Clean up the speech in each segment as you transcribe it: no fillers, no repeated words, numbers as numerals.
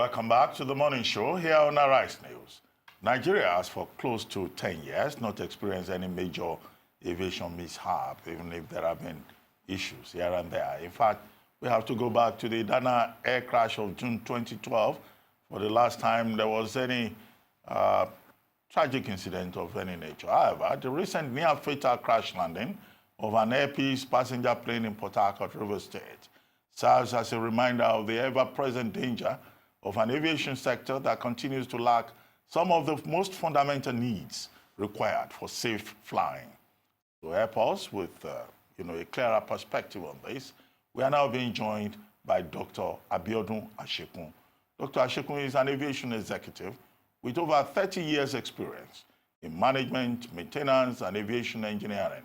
Welcome back to the morning show here on Arise News. Nigeria has for close to 10 years not experienced any major aviation mishap, even if there have been issues here and there. In fact, we have to go back to the Dana air crash of June 2012 for the last time there was any tragic incident of any nature. However, the recent near-fatal crash landing of an Air Peace passenger plane in Port Harcourt, Rivers State, serves as a reminder of the ever-present danger of an aviation sector that continues to lack some of the most fundamental needs required for safe flying. To help us with a clearer perspective on this, we are now being joined by Dr. Abiodun Asekun. Dr. Asekun is an aviation executive with over 30 years' experience in management, maintenance, and aviation engineering,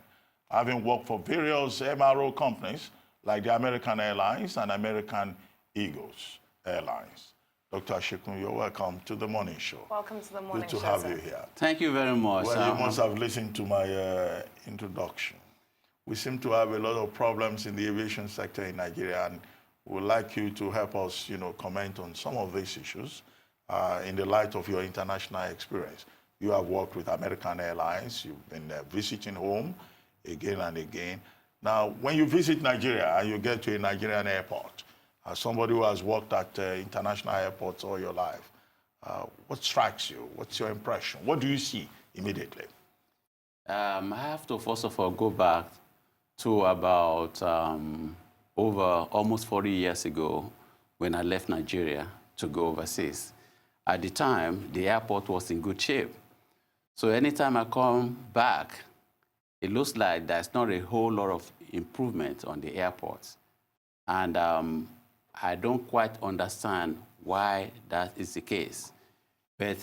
having worked for various MRO companies like the American Airlines and American Eagles Airlines. Dr. Asekun, you're welcome to the morning show. Welcome to the morning show. Good to have you here. Thank you very much. Well, you must have listened to my introduction. We seem to have a lot of problems in the aviation sector in Nigeria, and we'd like you to help us, comment on some of these issues in the light of your international experience. You have worked with American Airlines. You've been visiting home again and again. Now, when you visit Nigeria and you get to a Nigerian airport, as somebody who has worked at international airports all your life, what strikes you? What's your impression? What do you see immediately? I have to first of all go back to about over almost 40 years ago when I left Nigeria to go overseas. At the time, the airport was in good shape. So anytime I come back, it looks like there's not a whole lot of improvement on the airport. And I don't quite understand why that is the case. But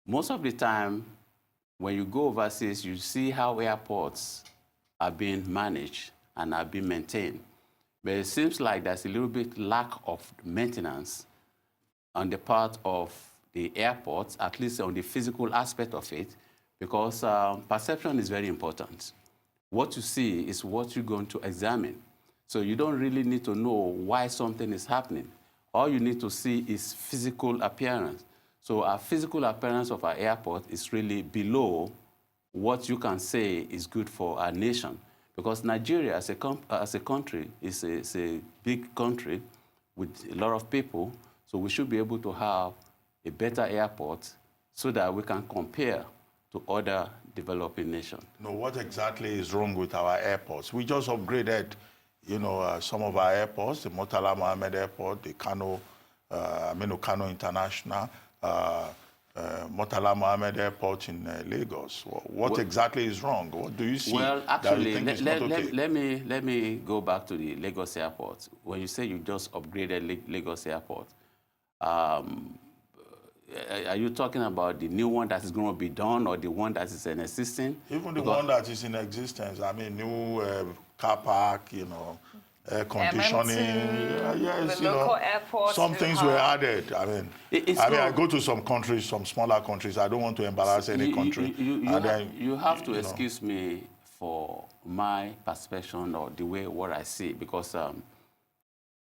most of the time, when you go overseas, you see how airports are being managed and are being maintained. But it seems like there's a little bit lack of maintenance on the part of the airports, at least on the physical aspect of it, because perception is very important. What you see is what you're going to examine. So you don't really need to know why something is happening. All you need to see is physical appearance. So our physical appearance of our airport is really below what you can say is good for our nation. Because Nigeria as a country is a big country with a lot of people, so we should be able to have a better airport so that we can compare to other developing nations. No, what exactly is wrong with our airports? We just upgraded, some of our airports, the Murtala Mohammed Airport, the Kano International, Murtala Mohammed Airport in Lagos. What exactly is wrong? What do you see? Well, actually, okay? let me go back to the Lagos Airport. When you say you just upgraded Lagos Airport, are you talking about the new one that is going to be done or the one that is in existence? Even the one that is in existence. I mean, new car park, air conditioning. Yes, the local airports. Some things were added. I mean, I go to some countries, some smaller countries. I don't want to embarrass any country. You have to excuse me for my perception or the way what I see, because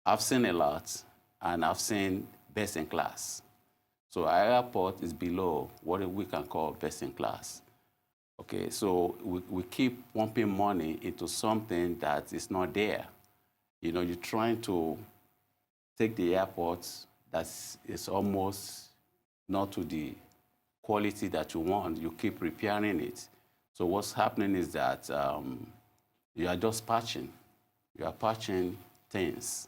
I've seen a lot, and I've seen best in class. So our airport is below what we can call best in class. Okay, so we keep pumping money into something that is not there. You're trying to take the airport that is almost not to the quality that you want. You keep repairing it. So what's happening is that you are just patching. You are patching things.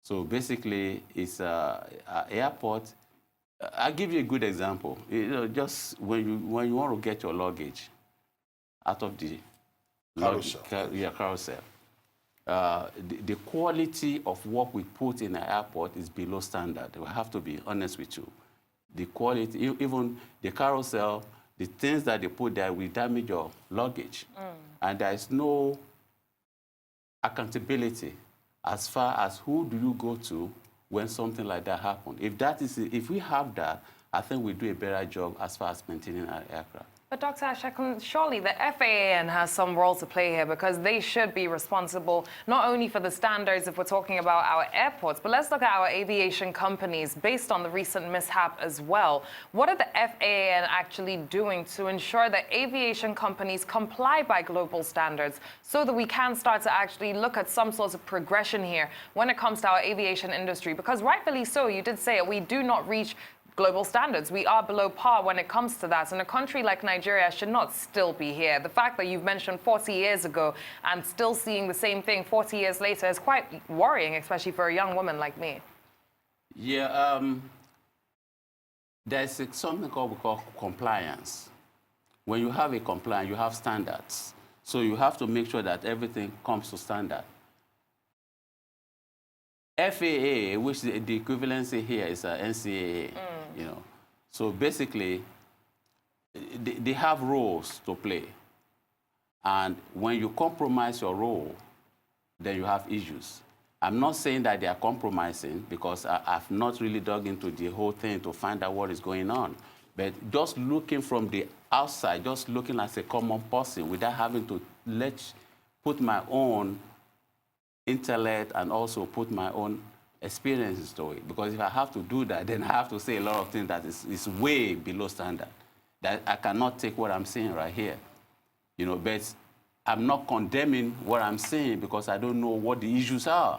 So basically, it's an airport. I'll give you a good example. Just when you want to get your luggage out of the carousel. The quality of what we put in the airport is below standard. We have to be honest with you. The quality, even the carousel, the things that they put there will damage your luggage. And there is no accountability as far as who do you go to when something like that happens. If we have that, I think we do a better job as far as maintaining our aircraft. But Dr. Asekun, surely the FAA has some role to play here because they should be responsible not only for the standards if we're talking about our airports, but let's look at our aviation companies based on the recent mishap as well. What are the FAA actually doing to ensure that aviation companies comply by global standards so that we can start to actually look at some sort of progression here when it comes to our aviation industry? Because rightfully so, you did say it, we do not reach global standards. We are below par when it comes to that. And a country like Nigeria should not still be here. The fact that you've mentioned 40 years ago and still seeing the same thing 40 years later is quite worrying, especially for a young woman like me. Yeah, there's something we call compliance. When you have a compliance, you have standards. So you have to make sure that everything comes to standard. FAA, which the equivalency here is NCAA, you know. So basically, they have roles to play. And when you compromise your role, then you have issues. I'm not saying that they are compromising because I've not really dug into the whole thing to find out what is going on. But just looking from the outside, just looking as a common person without having to put my own intellect and also put my own experiences to it. Because if I have to do that, then I have to say a lot of things that is way below standard. That I cannot take what I'm saying right here. You know, but I'm not condemning what I'm saying because I don't know what the issues are.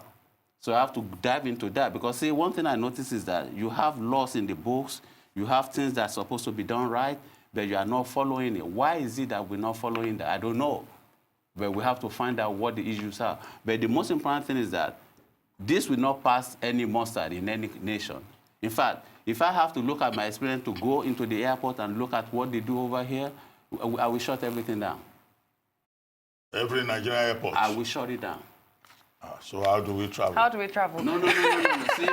So I have to dive into that. Because see, one thing I notice is that you have laws in the books, you have things that are supposed to be done right, but you are not following it. Why is it that we're not following that? I don't know. But we have to find out what the issues are. But the most important thing is that this will not pass any muster in any nation. In fact, if I have to look at my experience to go into the airport and look at what they do over here, I will shut everything down. Every Nigerian airport? I will shut it down. So how do we travel? How do we travel? No. See,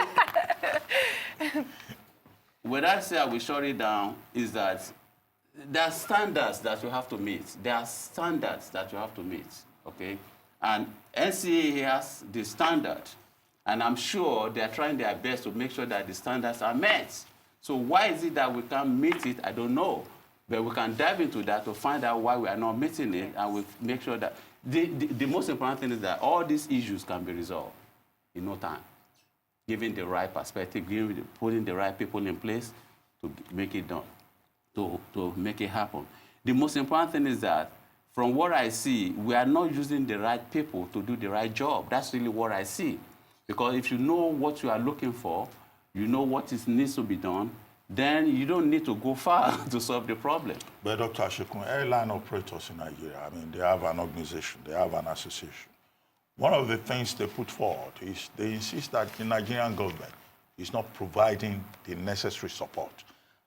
when I say I will shut it down, is that there are standards that you have to meet. There are standards that you have to meet, okay? And NCAA has the standard, and I'm sure they're trying their best to make sure that the standards are met. So why is it that we can't meet it? I don't know. But we can dive into that to find out why we are not meeting it, and we make sure that the most important thing is that all these issues can be resolved in no time, given the right perspective, putting the right people in place to make it done. To make it happen. The most important thing is that, from what I see, we are not using the right people to do the right job. That's really what I see. Because if you know what you are looking for, you know what needs to be done, then you don't need to go far to solve the problem. But Dr. Asekun, airline operators in Nigeria, I mean, they have an organization, they have an association. One of the things they put forward is they insist that the Nigerian government is not providing the necessary support,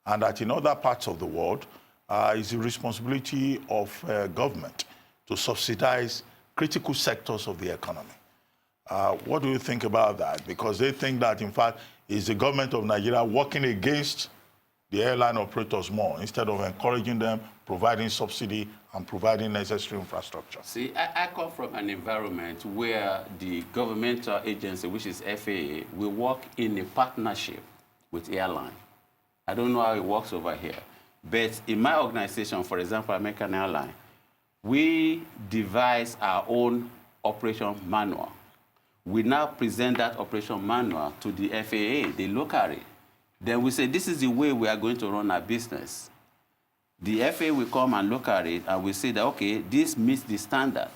and that in other parts of the world, it's the responsibility of government to subsidize critical sectors of the economy. What do you think about that? Because they think that, in fact, it's the government of Nigeria working against the airline operators more, instead of encouraging them, providing subsidy, and providing necessary infrastructure. See, I come from an environment where the governmental agency, which is FAA, will work in a partnership with airline. I don't know how it works over here. But in my organization, for example, American Airlines, we devise our own operation manual. We now present that operation manual to the FAA. They look at it. Then we say, this is the way we are going to run our business. The FAA will come and look at it, and we say that, okay, this meets the standard.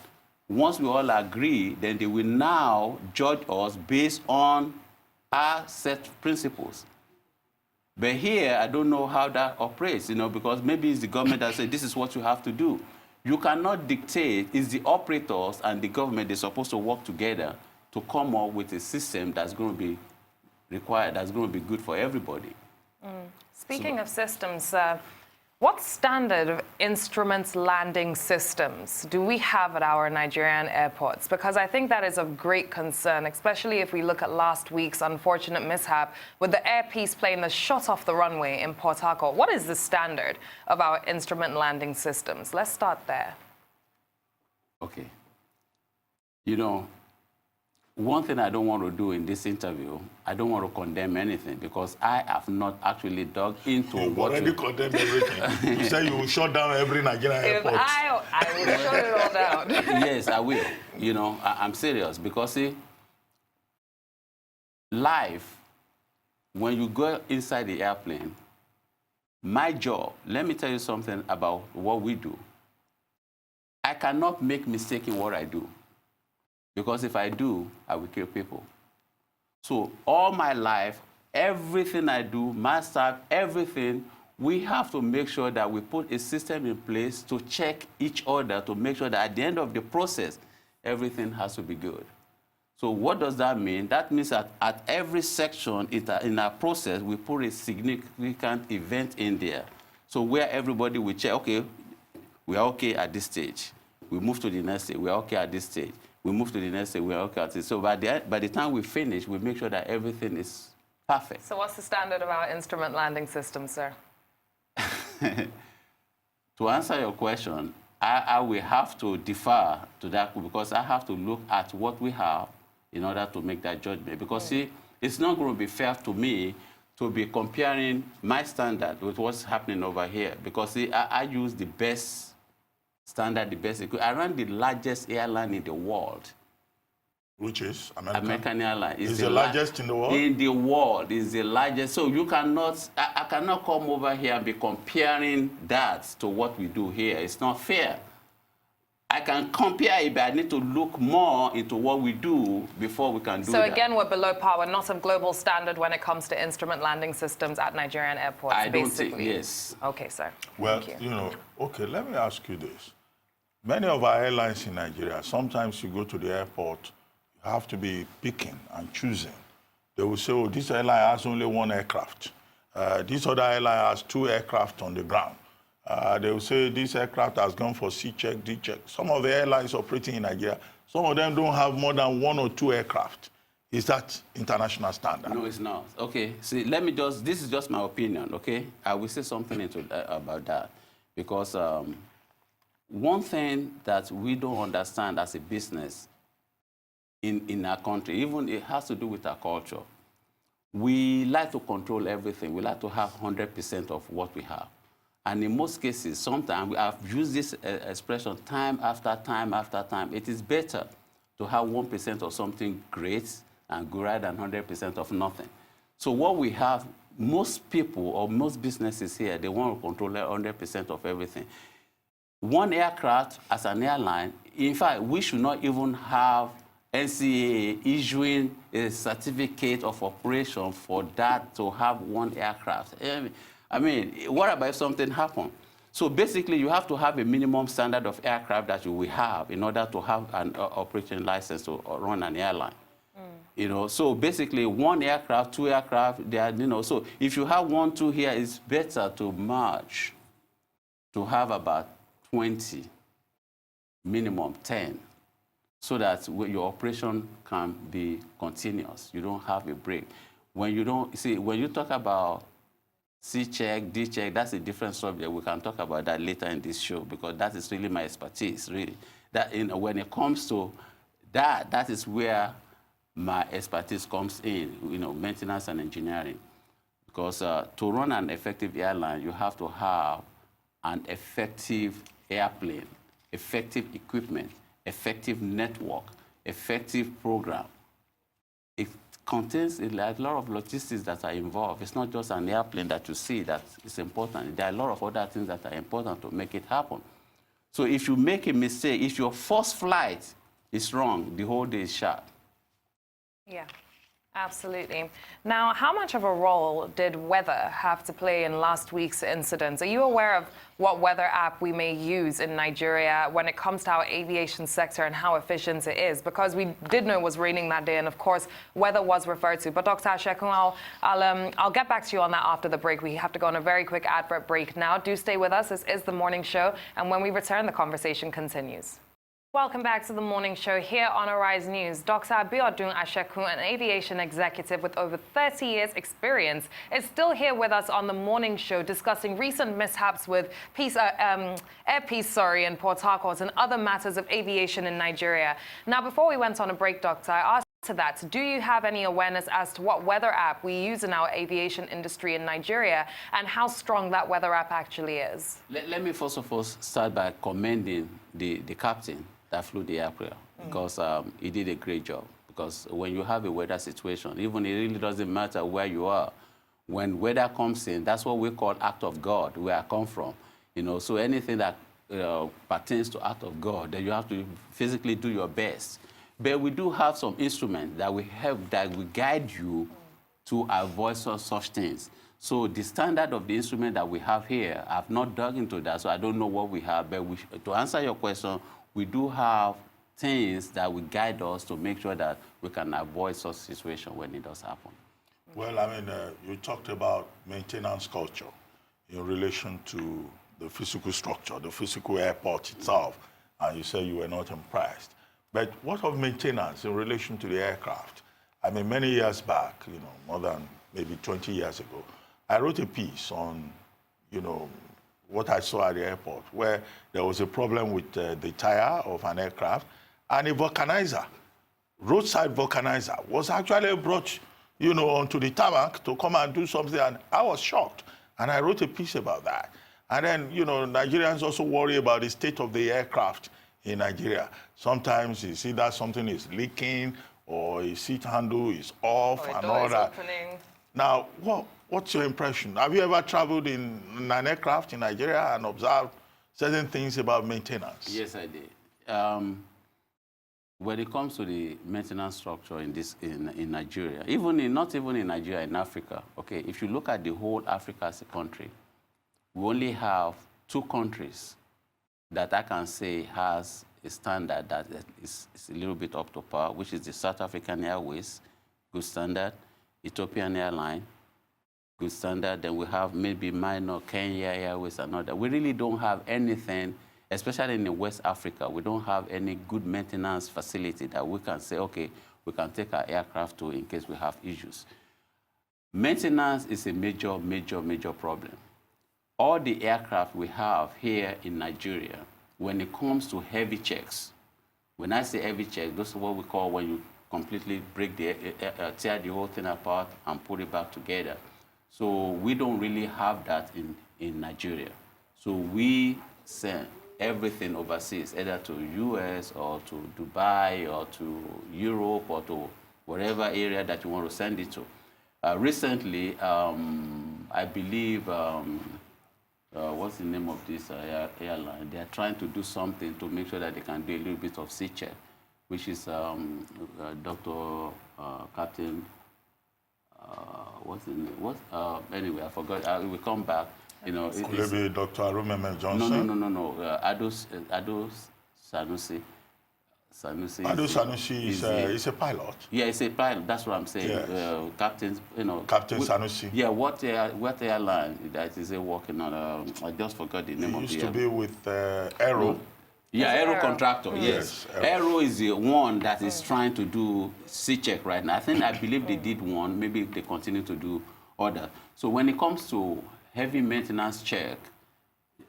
Once we all agree, then they will now judge us based on our set principles. But here, I don't know how that operates, you know, because maybe it's the government that says this is what you have to do. You cannot dictate. It's the operators and the government, they're supposed to work together to come up with a system that's going to be required, that's going to be good for everybody. Speaking of systems, what standard of instruments landing systems do we have at our Nigerian airports? Because I think that is of great concern, especially if we look at last week's unfortunate mishap with the Air Peace plane that shot off the runway in Port Harcourt. What is the standard of our instrument landing systems? Let's start there. Okay. You know, one thing I don't want to do in this interview, I don't want to condemn anything because I have not actually dug into You've what... already condemned everything. You say you will shut down every Nigerian If airport. I will shut it all down. Yes, I will. You know, I'm serious because, see, life, when you go inside the airplane, my job, let me tell you something about what we do. I cannot make mistake in what I do. Because if I do, I will kill people. So all my life, everything I do, my staff, everything, we have to make sure that we put a system in place to check each other to make sure that at the end of the process, everything has to be good. So what does that mean? That means that at every section in our process, we put a significant event in there. So where everybody will check, okay, we are okay at this stage. We move to the next stage, we are okay at this stage. We move to the next stage, we are okay at this. So by the time we finish, we make sure that everything is perfect. So what's the standard of our instrument landing system, sir? To answer your question, I will have to defer to that because I have to look at what we have in order to make that judgment. Because, see, it's not going to be fair to me to be comparing my standard with what's happening over here. Because, see, I use the best standard, the best equipment. I run the largest airline in the world. Which is American? American Airlines. Is the largest in the world? In the world, is the largest. So you cannot, I cannot come over here and be comparing that to what we do here. It's not fair. I can compare it, but I need to look more into what we do before we can do that. So again, we're below par. We're not of global standard when it comes to instrument landing systems at Nigerian airports, I don't basically. think, yes. Okay, sir. Well, Thank you. you know, okay, let me ask you this. Many of our airlines in Nigeria, sometimes you go to the airport, you have to be picking and choosing. They will say, oh, this airline has only one aircraft. This other airline has 2 aircraft on the ground. They will say this aircraft has gone for C check, D check. Some of the airlines operating in Nigeria, some of them don't have more than 1 or 2 aircraft. Is that international standard? No, it's not. Okay, see, let me just, this is just my opinion, okay? I will say something about that. Because one thing that we don't understand as a business in our country, even it has to do with our culture. We like to control everything. We like to have 100% of what we have. And in most cases, sometimes, I've used this expression time after time after time. It is better to have 1% of something great and good rather than 100% of nothing. So what we have, most people or most businesses here, they want to control 100% of everything. One aircraft as an airline, in fact, we should not even have NCAA issuing a certificate of operation for that to have one aircraft. I mean, what about if something happened? So basically, you have to have a minimum standard of aircraft that you will have in order to have an operating license to run an airline. You know, so basically, 1 aircraft, 2 aircraft, they are, you know, so if you have 1, 2 here, it's better to merge to have about 20, minimum 10, so that your operation can be continuous. You don't have a break. When you don't, see, when you talk about C check, D check, that's a different subject. We can talk about that later in this show because that is really my expertise, really. That, you know, when it comes to that, that is where my expertise comes in, you know, maintenance and engineering. Because to run an effective airline, you have to have an effective airplane, effective equipment, effective network, effective program. It contains a lot of logistics that are involved. It's not just an airplane that you see that is important. There are a lot of other things that are important to make it happen. So if you make a mistake, if your first flight is wrong, the whole day is shot. Yeah, absolutely. Now, how much of a role did weather have to play in last week's incidents? Are you aware of what weather app we may use in Nigeria when it comes to our aviation sector and how efficient it is? Because we did know it was raining that day, and of course, weather was referred to. But Dr. Asekun, I'll get back to you on that after the break. We have to go on a very quick advert break now. Do stay with us. This is The Morning Show, and when we return, the conversation continues. Welcome back to The Morning Show here on Arise News. Dr. Abiodun Asekun, an aviation executive with over 30 years experience, is still here with us on The Morning Show discussing recent mishaps with Air Peace in Port Harcourt and other matters of aviation in Nigeria. Now, before we went on a break, Doctor, I asked to that, do you have any awareness as to what weather app we use in our aviation industry in Nigeria and how strong that weather app actually is? Let me first of all start by commending the captain that flew the aircraft because he did a great job. Because when you have a weather situation, even it really doesn't matter where you are. When weather comes in, that's what we call act of God, where I come from. You know, so anything that pertains to act of God, then you have to physically do your best. But we do have some instruments that will help, that will guide you to avoid such things. So the standard of the instrument that we have here, I've not dug into that, so I don't know what we have. But to answer your question, we do have things that will guide us to make sure that we can avoid such situation when it does happen. Well, I mean, you talked about maintenance culture in relation to the physical structure, the physical airport itself, and you said you were not impressed. But what of maintenance in relation to the aircraft? I mean, many years back, you know, more than maybe 20 years ago, I wrote a piece on, you know, what I saw at the airport, where there was a problem with the tire of an aircraft, and a vulcanizer, roadside vulcanizer, was actually brought, you know, onto the tarmac to come and do something, and I was shocked. And I wrote a piece about that. And then, you know, Nigerians also worry about the state of the aircraft in Nigeria. Sometimes you see that something is leaking or a seat handle is off and all that. Opening. Now, what's your impression? Have you ever traveled in an aircraft in Nigeria and observed certain things about maintenance? Yes, I did. When it comes to the maintenance structure in Nigeria, not even in Nigeria, in Africa, okay, if you look at the whole Africa as a country, we only have 2 countries that I can say has a standard that is a little bit up to par, which is the South African Airways, good standard, Ethiopian Airline, good standard. Then we have maybe minor Kenya Airways and all that. We really don't have anything, especially in West Africa, we don't have any good maintenance facility that we can say, okay, we can take our aircraft to in case we have issues. Maintenance is a major, major, major problem. All the aircraft we have here in Nigeria, when it comes to heavy checks, when I say heavy checks, this is what we call when you completely break tear the whole thing apart and put it back together. So we don't really have that in Nigeria. So we send everything overseas, either to US or to Dubai or to Europe or to whatever area that you want to send it to. Recently, I believe, what's the name of this airline? They are trying to do something to make sure that they can do a little bit of sea check, which is Dr. Captain, what's the name? Anyway, I forgot. I will come back. You know, Could it be Dr. Arumeme Johnson? No. Ado Sanusi. Ado Sanusi is a pilot. Yeah, it's a pilot. That's what I'm saying. Yes. Captain, you know. Captain Sanusi. Yeah, what airline that is he working on? I just forgot the name of the airline. He used to be with Aero. Yeah, Aero contractor, yes. Yes, Aero is the one that is trying to do sea check right now. I believe they did one. Maybe they continue to do other. So when it comes to heavy maintenance check,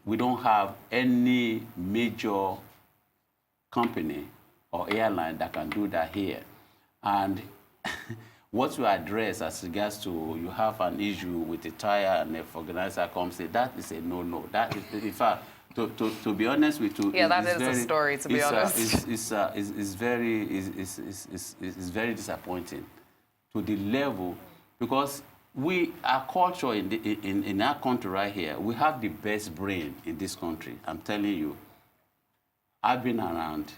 we don't have any major company or airline that can do that here. And what you address as regards to you have an issue with the tire and the organizer comes in, that is a no-no. That is, in fact, to be honest with you, yeah, that is a story. To be honest, it's very disappointing to the level, because our culture in our country right here, we have the best brain in this country. I'm telling you, I've been around.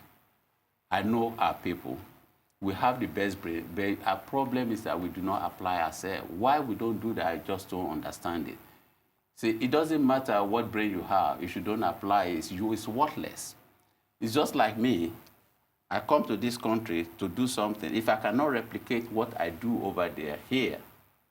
I know our people. We have the best brain, but our problem is that we do not apply ourselves. Why we don't do that, I just don't understand it. See, it doesn't matter what brain you have. If you don't apply it, it's worthless. It's just like me. I come to this country to do something. If I cannot replicate what I do over there here,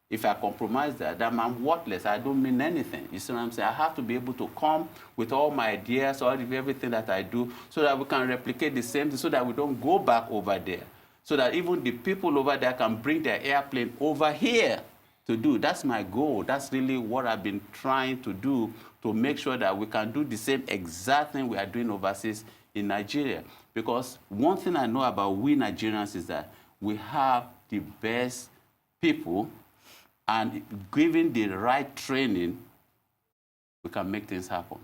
if I compromise that, then I'm worthless. I don't mean anything. You see what I'm saying? I have to be able to come with all my ideas, everything that I do, so that we can replicate the same thing, so that we don't go back over there. So that even the people over there can bring their airplane over here to do. That's my goal. That's really what I've been trying to do, to make sure that we can do the same exact thing we are doing overseas in Nigeria. Because one thing I know about we Nigerians is that we have the best people, and given the right training, we can make things happen.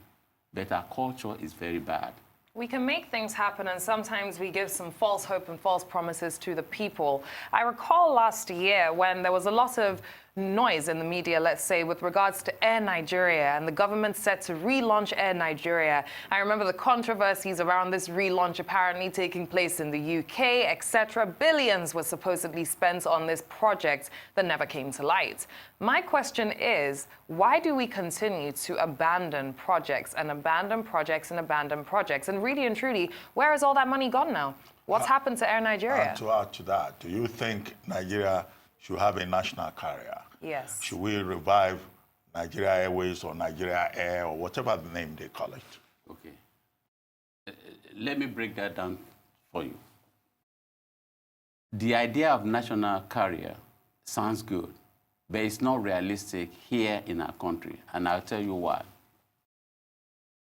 But our culture is very bad. We can make things happen, and sometimes we give some false hope and false promises to the people. I recall last year when there was a lot of noise in the media, let's say, with regards to Air Nigeria and the government set to relaunch Air Nigeria. I remember the controversies around this relaunch apparently taking place in the UK, etc. Billions were supposedly spent on this project that never came to light. My question is, why do we continue to abandon projects and abandon projects and abandon projects? And really and truly, where has all that money gone now? What's happened to Air Nigeria? And to add to that, do you think Nigeria should have a national carrier? Yes. Should we revive Nigeria Airways or Nigeria Air or whatever the name they call it? Okay. Let me break that down for you. The idea of national carrier sounds good, but it's not realistic here in our country, and I'll tell you why.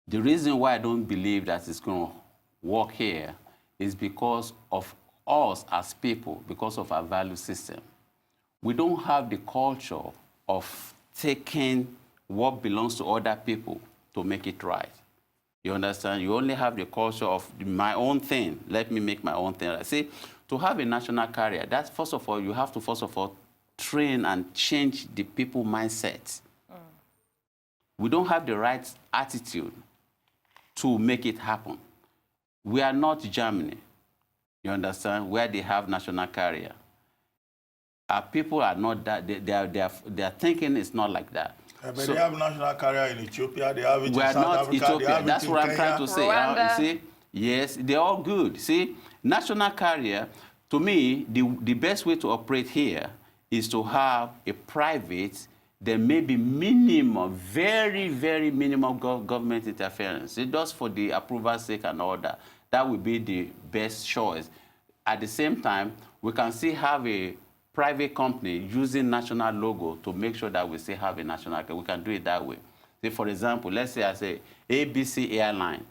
The reason why I don't believe that it's going to work here is because of us as people, because of our value system. We don't have the culture of taking what belongs to other people to make it right. You understand? You only have the culture of my own thing. Let me make my own thing. I see, to have a national carrier, that's first of all, you have to first of all train and change the people mindset. We don't have the right attitude to make it happen. We are not Germany, you understand, where they have national carrier. Our people are not that, their thinking is not like that. But so, they have national carrier in Ethiopia, they have it in South Africa, Ethiopia. That's what I'm trying to say. Rwanda. You see, yes, they're all good. See, national carrier, to me, the best way to operate here is to have a private, there may be minimum, very, very minimal government interference. It's just for the approval's sake and all that. That would be the best choice. At the same time, we can still have a private company using national logo to make sure that we still have a national carrier. We can do it that way. Say, for example, let's say I say ABC Airline,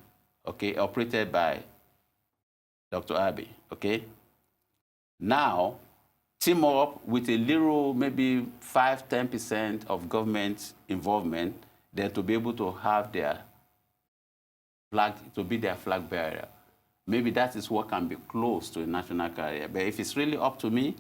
okay, operated by Dr. Abi, okay? Now, team up with a little, maybe 5–10% of government involvement, then to be able to have their flag, to be their flag bearer. Maybe that is what can be close to a national carrier. But if it's really up to me,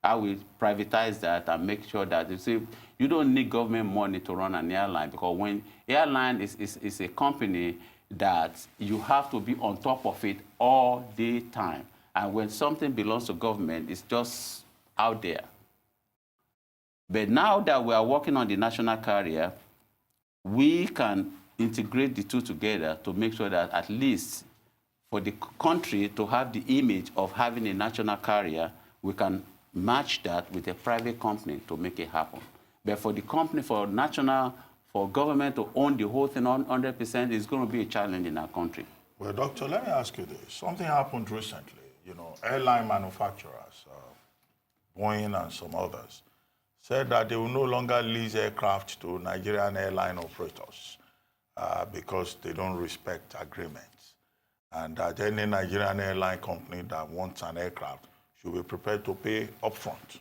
I will privatize that and make sure that, you see, you don't need government money to run an airline, because when airline is a company that you have to be on top of it all the time. And when something belongs to government, it's just out there. But now that we are working on the national carrier, we can integrate the two together to make sure that at least for the country to have the image of having a national carrier, we can match that with a private company to make it happen. But for the company, for government to own the whole thing 100% is going to be a challenge in our country. Well, Doctor, let me ask you this. Something happened recently. You know, airline manufacturers, Boeing and some others, said that they will no longer lease aircraft to Nigerian airline operators because they don't respect agreements. And that any Nigerian airline company that wants an aircraft should be prepared to pay upfront.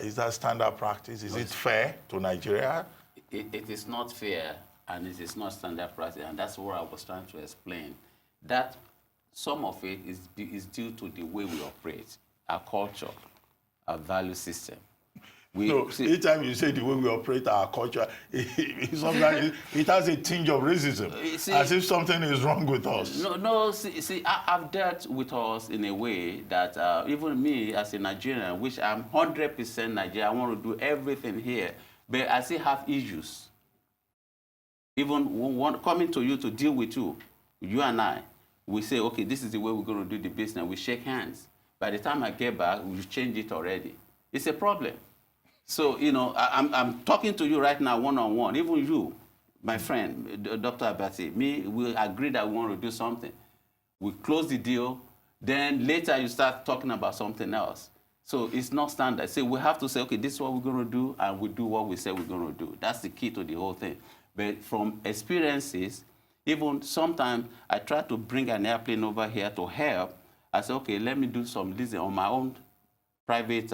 Is that standard practice? Is it fair to Nigeria? It is not fair, and it is not standard practice, and that's what I was trying to explain. That some of it is due to the way we operate, our culture, our value system. Each time you say the way we operate our culture, sometimes it has a tinge of racism, as if something is wrong with us. I've dealt with us in a way that even me as a Nigerian, which I'm 100% Nigerian, I want to do everything here, but I still have issues. Even coming to you to deal with you and I, we say, okay, this is the way we're going to do the business. We shake hands. By the time I get back, we change it already. It's a problem. So, you know, I'm talking to you right now one-on-one. Even you, my friend, Dr. Abati, we agree that we want to do something. We close the deal. Then later you start talking about something else. So it's not standard. So we have to say, okay, this is what we're going to do, and we do what we say we're going to do. That's the key to the whole thing. But from experiences, even sometimes I try to bring an airplane over here to help. I say, okay, let me do some leasing on my own private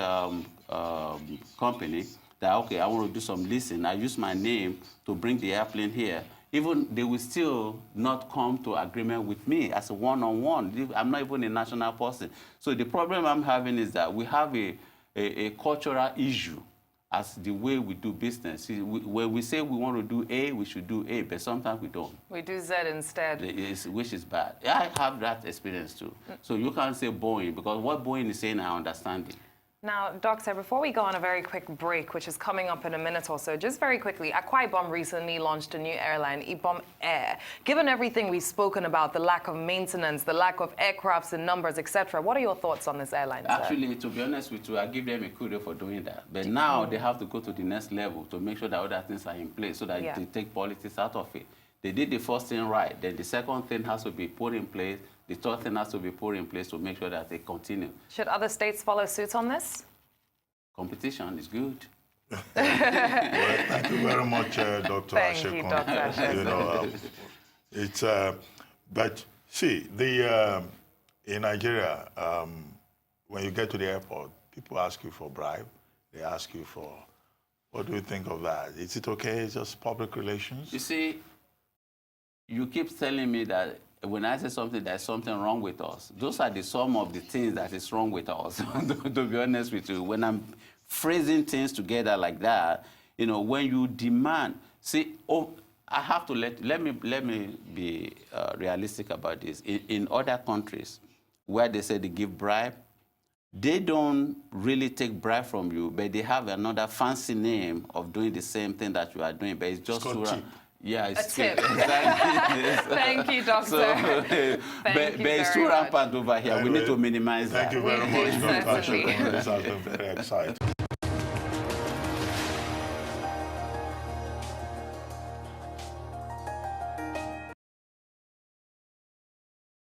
company that, okay, I want to do some leasing. I use my name to bring the airplane here. Even they will still not come to agreement with me as a one-on-one. I'm not even a national person. So the problem I'm having is that we have a cultural issue as the way we do business. When we say we want to do A, we should do A, but sometimes we don't. We do Z instead. Which is bad. I have that experience too. So you can't say Boeing, because what Boeing is saying, I understand it. Now, Doctor, before we go on a very quick break, which is coming up in a minute or so, just very quickly, Akwa Ibom recently launched a new airline, Ibom Air. Given everything we've spoken about, the lack of maintenance, the lack of aircrafts and numbers, etc., what are your thoughts on this airline, sir? Actually, to be honest with you, I give them a kudos for doing that. But now they have to go to the next level to make sure that other things are in place so that they take politics out of it. They did the first thing right. Then the second thing has to be put in place. The third thing has to be put in place to make sure that they continue. Should other states follow suit on this? Competition is good. Well, thank you very much, Dr. Asekun. Thank you, Dr. Asekun. You know, it's, but see, in Nigeria, when you get to the airport, people ask you for bribe. They ask you for, what do you think of that? Is it okay? It's just public relations? You see, you keep telling me that when I say something, there's something wrong with us. Those are the sum of the things that is wrong with us, to be honest with you. When I'm phrasing things together like that, you know, when you demand, see, I have to let me be realistic about this. In other countries where they say they give bribe, they don't really take bribe from you, but they have another fancy name of doing the same thing that you are doing, but it's just tip. Yeah, it's a tip. Exactly. Thank you, Doctor. So, but it's too rampant over here. Anyway, we need to minimize thank that. Thank you very much, Dr. Exactly. Asekun. This has been very exciting.